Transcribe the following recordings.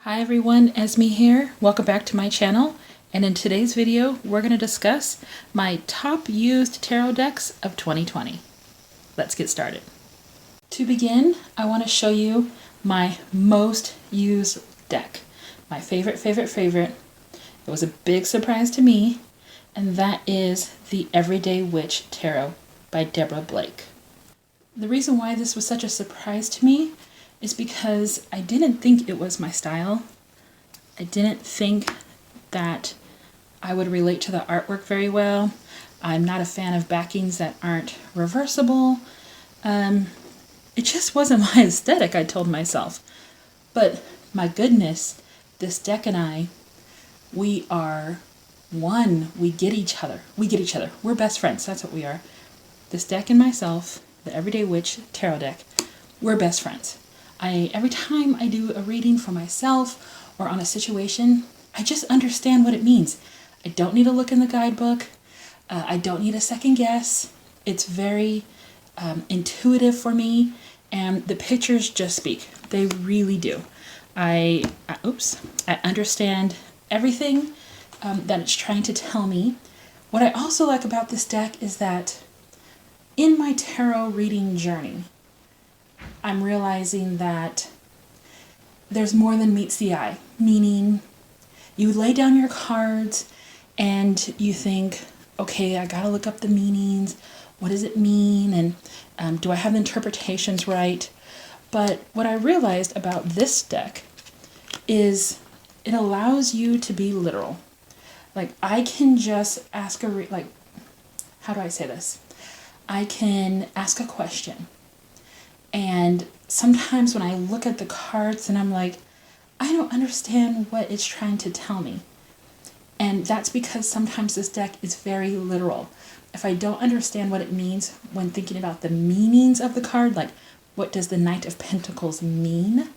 Hi everyone, Esme here. Welcome back to my channel. And in today's video, we're going to discuss my top used tarot decks of 2020. Let's get started. To begin, I want to show you my most used deck. My favorite. It was a big surprise to me, and that is the Everyday Witch Tarot by Deborah Blake. The reason why this was such a surprise to me is because I didn't think it was my style. I didn't think that I would relate to the artwork very well. I'm not a fan of backings that aren't reversible. It just wasn't my aesthetic, I told myself. But my goodness, this deck and I, we are one. We get each other. We're best friends. That's what we are. This deck and myself, the Everyday Witch Tarot deck, we're best friends. Every time I do a reading for myself or on a situation, I just understand what it means. I don't need to look in the guidebook. I don't need a second guess. It's very intuitive for me, and the pictures just speak. They really do. I understand everything that it's trying to tell me. What I also like about this deck is that in my tarot reading journey, I'm realizing that there's more than meets the eye, meaning you lay down your cards and you think, okay, I gotta look up the meanings. What does it mean? And do I have the interpretations right? But what I realized about this deck is it allows you to be literal. Like, I can just ask how do I say this? I can ask a question. And sometimes when I look at the cards and I'm like, I don't understand what it's trying to tell me. And that's because sometimes this deck is very literal. If I don't understand what it means when thinking about the meanings of the card, like what does the Knight of Pentacles mean?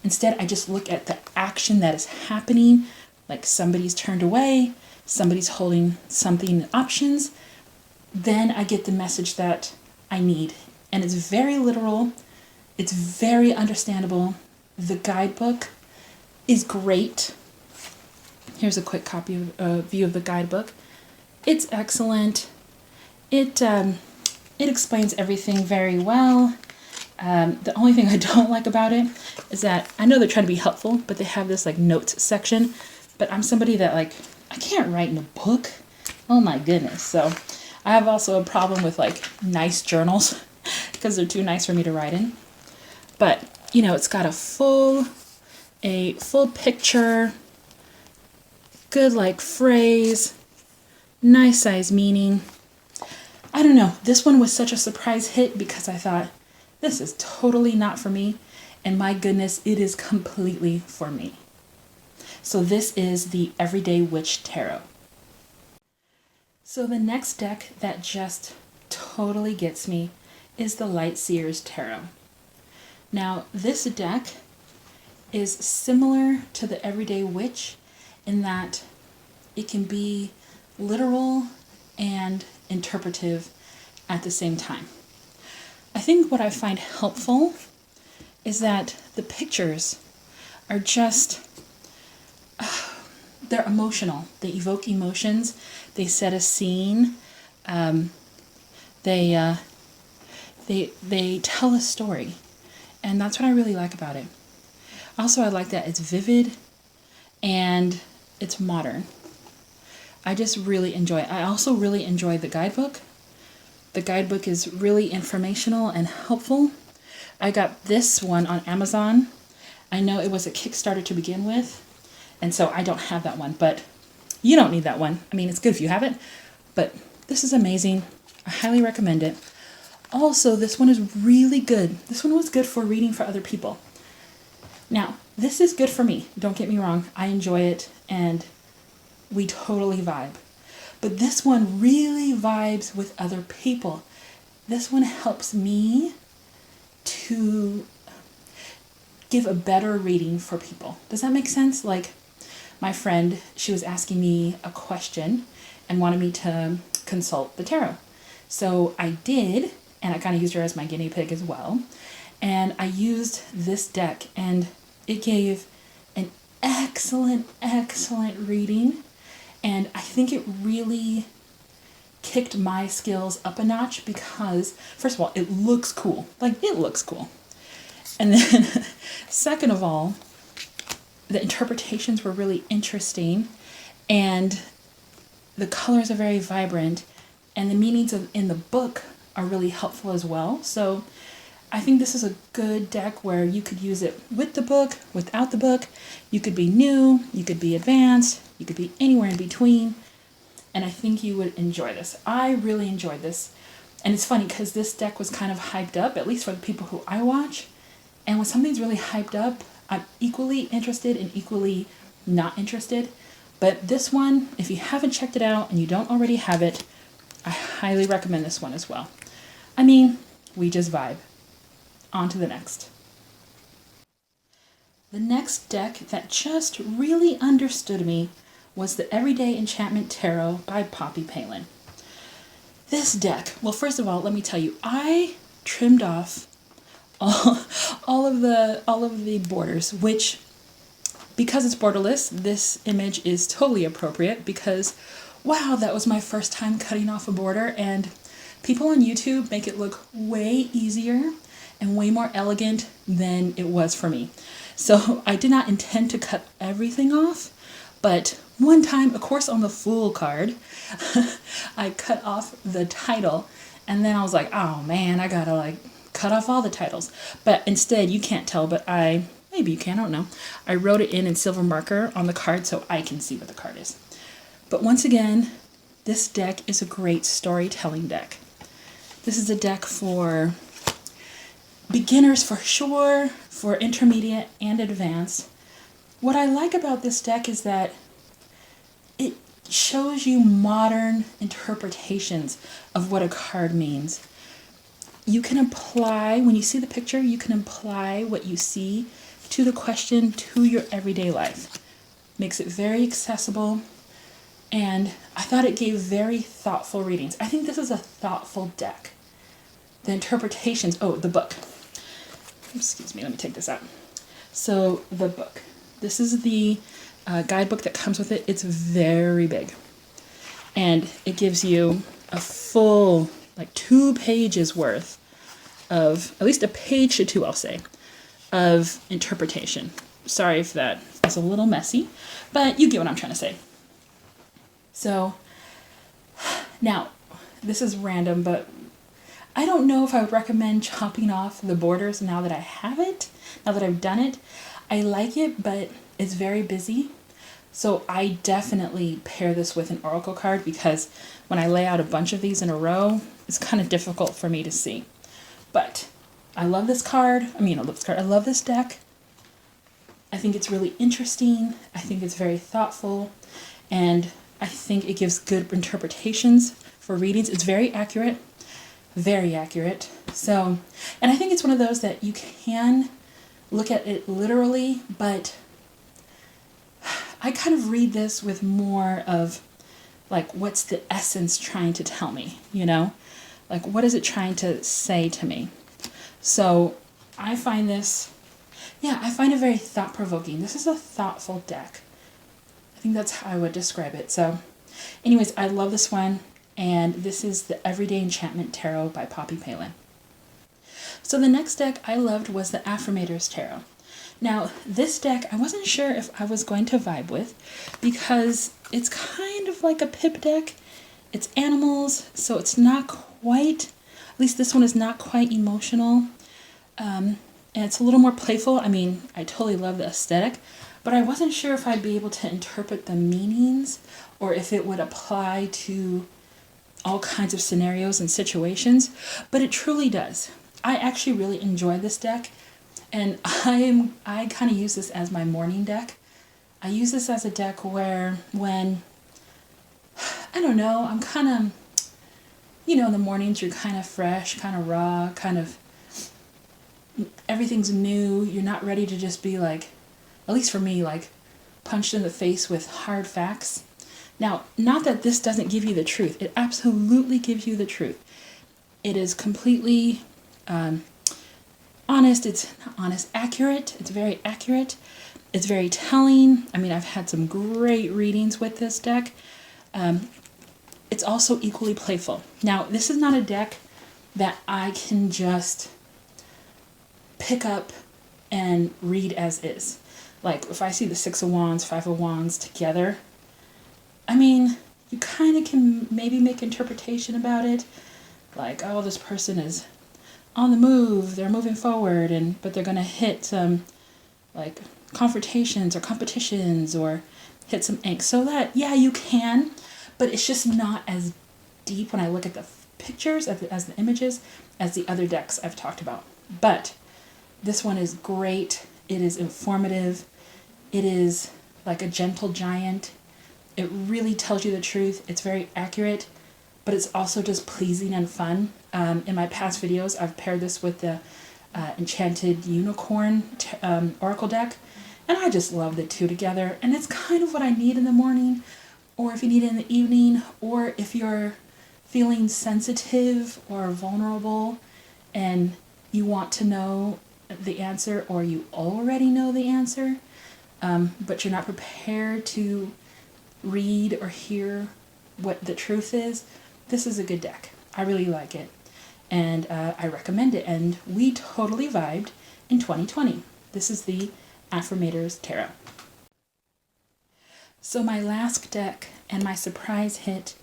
Instead, I just look at the action that is happening, like somebody's turned away, somebody's holding something in options. Then I get the message that I need. And it's very literal. It's very understandable. The guidebook is great. Here's a quick copy of view of the guidebook. It's excellent. It explains everything very well. The only thing I don't like about it is that I know they're trying to be helpful, but they have this like notes section. But I'm somebody that I can't write in a book. Oh my goodness. So I have also a problem with nice journals because they're too nice for me to write in. But, it's got a full picture, good phrase, nice size meaning. I don't know. This one was such a surprise hit because I thought, this is totally not for me. And my goodness, it is completely for me. So this is the Everyday Witch Tarot. So the next deck that just totally gets me is the Light Seers Tarot. Now, this deck is similar to the Everyday Witch in that it can be literal and interpretive at the same time. I think what I find helpful is that the pictures are just, they're emotional. They evoke emotions. They set a scene. They tell a story. And that's what I really like about it. Also, I like that it's vivid and it's modern. I just really enjoy it. I also really enjoy the guidebook. The guidebook is really informational and helpful. I got this one on Amazon. I know it was a Kickstarter to begin with, and so I don't have that one, but you don't need that one. I mean, it's good if you have it, but this is amazing. I highly recommend it. Also, this one is really good. This one was good for reading for other people. Now, this is good for me. Don't get me wrong. I enjoy it, and we totally vibe. But this one really vibes with other people. This one helps me to give a better reading for people. Does that make sense? Like, my friend, she was asking me a question and wanted me to consult the tarot. So I did, and I kind of used her as my guinea pig as well. And I used this deck, and it gave an excellent, excellent reading. And I think it really kicked my skills up a notch because, first of all, it looks cool. Like, it looks cool. And then, second of all, the interpretations were really interesting. And the colors are very vibrant. And the meanings in the book are really helpful as well. So I think this is a good deck where you could use it with the book, without the book. You could be new, you could be advanced, you could be anywhere in between. And I think you would enjoy this. I really enjoyed this. And it's funny because this deck was kind of hyped up, at least for the people who I watch. And when something's really hyped up, I'm equally interested and equally not interested. But this one, if you haven't checked it out and you don't already have it, I highly recommend this one as well. I mean, we just vibe. On to the next. The next deck that just really understood me was the Everyday Enchantment Tarot by Poppy Palin. This deck, well, first of all, let me tell you, I trimmed off all of the borders, which, because it's borderless, this image is totally appropriate because, wow, that was my first time cutting off a border, and people on YouTube make it look way easier and way more elegant than it was for me. So I did not intend to cut everything off, but one time, of course, on the Fool card, I cut off the title, and then I was like, oh man, I gotta cut off all the titles. But instead, you can't tell, but maybe you can, I don't know. I wrote it in silver marker on the card so I can see what the card is. But once again, this deck is a great storytelling deck. This is a deck for beginners for sure, for intermediate and advanced. What I like about this deck is that it shows you modern interpretations of what a card means. You can apply, when you see the picture, you can apply what you see to the question to your everyday life. Makes it very accessible, and I thought it gave very thoughtful readings. I think this is a thoughtful deck. The interpretations, the book. Excuse me, let me take this out. So the book. This is the guidebook that comes with it. It's very big. And it gives you a full, 2 pages worth of, at least a page to 2, I'll say, of interpretation. Sorry if that is a little messy, but you get what I'm trying to say. So, now, this is random, but I don't know if I would recommend chopping off the borders now that I have it, now that I've done it. I like it, but it's very busy. So I definitely pair this with an oracle card because when I lay out a bunch of these in a row, it's kind of difficult for me to see. But I love this card. I love this deck. I think it's really interesting. I think it's very thoughtful. And I think it gives good interpretations for readings. It's very accurate. Very accurate. So, and I think it's one of those that you can look at it literally, but I kind of read this with more of what's the essence trying to tell me, what is it trying to say to me? So I find this, I find it very thought-provoking. This is a thoughtful deck. I think that's how I would describe it. So anyways, I love this one. And this is the Everyday Enchantment Tarot by Poppy Palin. So the next deck I loved was the Affirmators Tarot. Now, this deck I wasn't sure if I was going to vibe with because it's kind of like a pip deck. It's animals, so it's not quite, at least this one is not quite emotional. And it's a little more playful. I totally love the aesthetic, but I wasn't sure if I'd be able to interpret the meanings or if it would apply to all kinds of scenarios and situations, but it truly does. I actually really enjoy this deck, and I kind of use this as my morning deck. I use this as a deck where when, I'm kind of, in the mornings you're kind of fresh, kind of raw, kind of, everything's new. You're not ready to just be at least for me, punched in the face with hard facts. Now, not that this doesn't give you the truth. It absolutely gives you the truth. It is completely honest. It's not honest, accurate. It's very accurate. It's very telling. I mean, I've had some great readings with this deck. It's also equally playful. Now, this is not a deck that I can just pick up and read as is. Like, if I see the Six of Wands, Five of Wands together, I mean, you kind of can maybe make interpretation about it. Like, oh, this person is on the move, they're moving forward, but they're going to hit some, like, confrontations or competitions or hit some angst. So that, yeah, you can, but it's just not as deep when I look at the pictures, as the images, as the other decks I've talked about. But this one is great. It is informative. It is like a gentle giant. It really tells you the truth. It's very accurate, but it's also just pleasing and fun. In my past videos, I've paired this with the Enchanted Unicorn Oracle deck, and I just love the two together. And it's kind of what I need in the morning, or if you need it in the evening, or if you're feeling sensitive or vulnerable and you want to know the answer, or you already know the answer, but you're not prepared to read or hear what the truth is, this is a good deck. I really like it, and I recommend it, and we totally vibed in 2020. This is the Affirmators Tarot. So my last deck and my surprise hit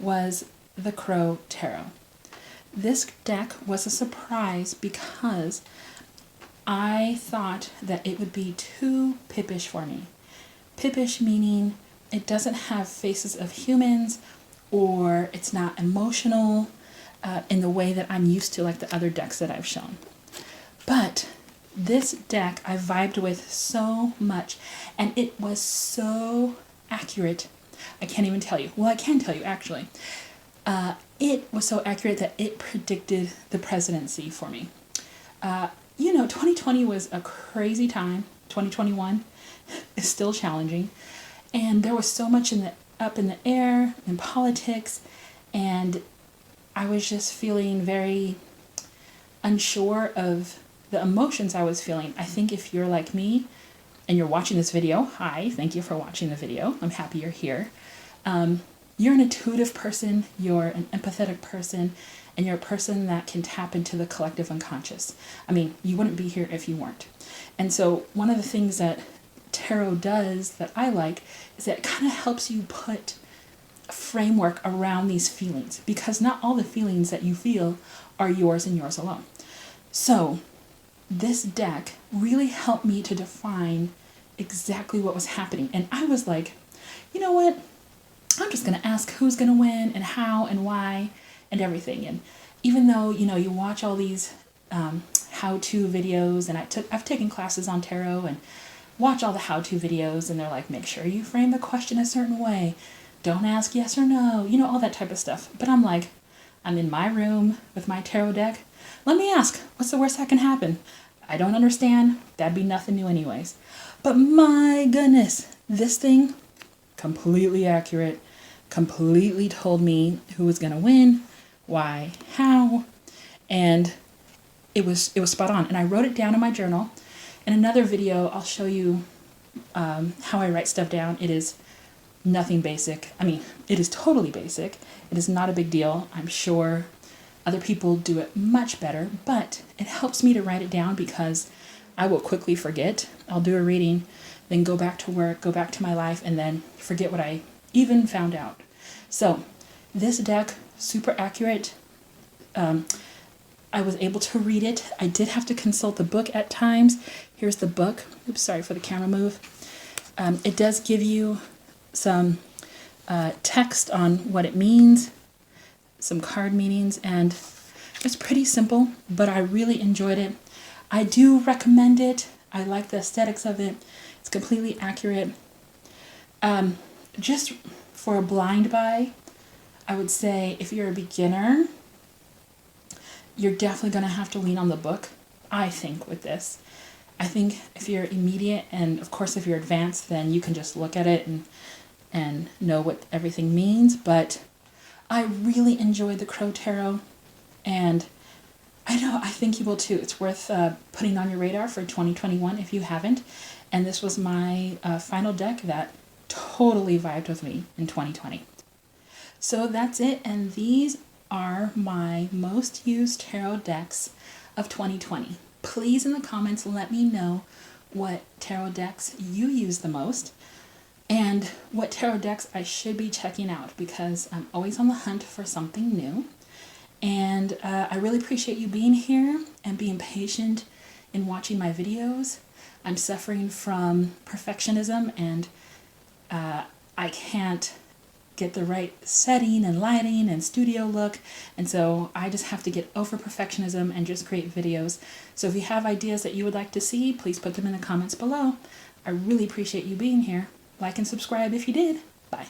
was the Crow Tarot. This deck was a surprise because I thought that it would be too pippish for me. Pippish meaning it doesn't have faces of humans, or it's not emotional in the way that I'm used to, like the other decks that I've shown. But this deck I vibed with so much, and it was so accurate. I can't even tell you. Well, I can tell you actually. It was so accurate that it predicted the presidency for me. 2020 was a crazy time. 2021 is still challenging. And there was so much up in the air in politics. And I was just feeling very unsure of the emotions I was feeling. I think if you're like me and you're watching this video, hi, thank you for watching the video. I'm happy you're here. You're an intuitive person, you're an empathetic person, and you're a person that can tap into the collective unconscious. I mean, you wouldn't be here if you weren't. And so one of the things that tarot does that I like is that it kind of helps you put a framework around these feelings, because not all the feelings that you feel are yours and yours alone. So this deck really helped me to define exactly what was happening. And I was like, you know what? I'm just going to ask who's going to win and how and why and everything. And even though, you watch all these how-to videos, and I've taken classes on tarot and watch all the how-to videos, and they're like, make sure you frame the question a certain way. Don't ask yes or no, all that type of stuff. But I'm like, I'm in my room with my tarot deck. Let me ask, what's the worst that can happen? I don't understand. That'd be nothing new anyways. But my goodness, this thing, completely accurate, completely told me who was going to win, why, how, and it was spot on. And I wrote it down in my journal. In another video, I'll show you how I write stuff down. It is nothing basic. I mean, it is totally basic. It is not a big deal. I'm sure other people do it much better, but it helps me to write it down because I will quickly forget. I'll do a reading, then go back to work, go back to my life, and then forget what I even found out. So this deck, super accurate. I was able to read it. I did have to consult the book at times. Here's the book. Oops, sorry for the camera move. It does give you some text on what it means, some card meanings, and it's pretty simple, but I really enjoyed it. I do recommend it. I like the aesthetics of it. It's completely accurate. Just for a blind buy, I would say if you're a beginner, you're definitely going to have to lean on the book, I think, with this. I think if you're immediate, and of course if you're advanced, then you can just look at it and know what everything means. But I really enjoyed the Crow Tarot, and I know, I think you will too. It's worth putting on your radar for 2021 if you haven't. And this was my final deck that totally vibed with me in 2020. So that's it, and these are my most used tarot decks of 2020. Please in the comments let me know what tarot decks you use the most and what tarot decks I should be checking out, because I'm always on the hunt for something new. And I really appreciate you being here and being patient in watching my videos. I'm suffering from perfectionism, and I can't get the right setting and lighting and studio look, and so I just have to get over perfectionism and just create videos. So if you have ideas that you would like to see, please put them in the comments below. I really appreciate you being here. Like and subscribe if you did. Bye.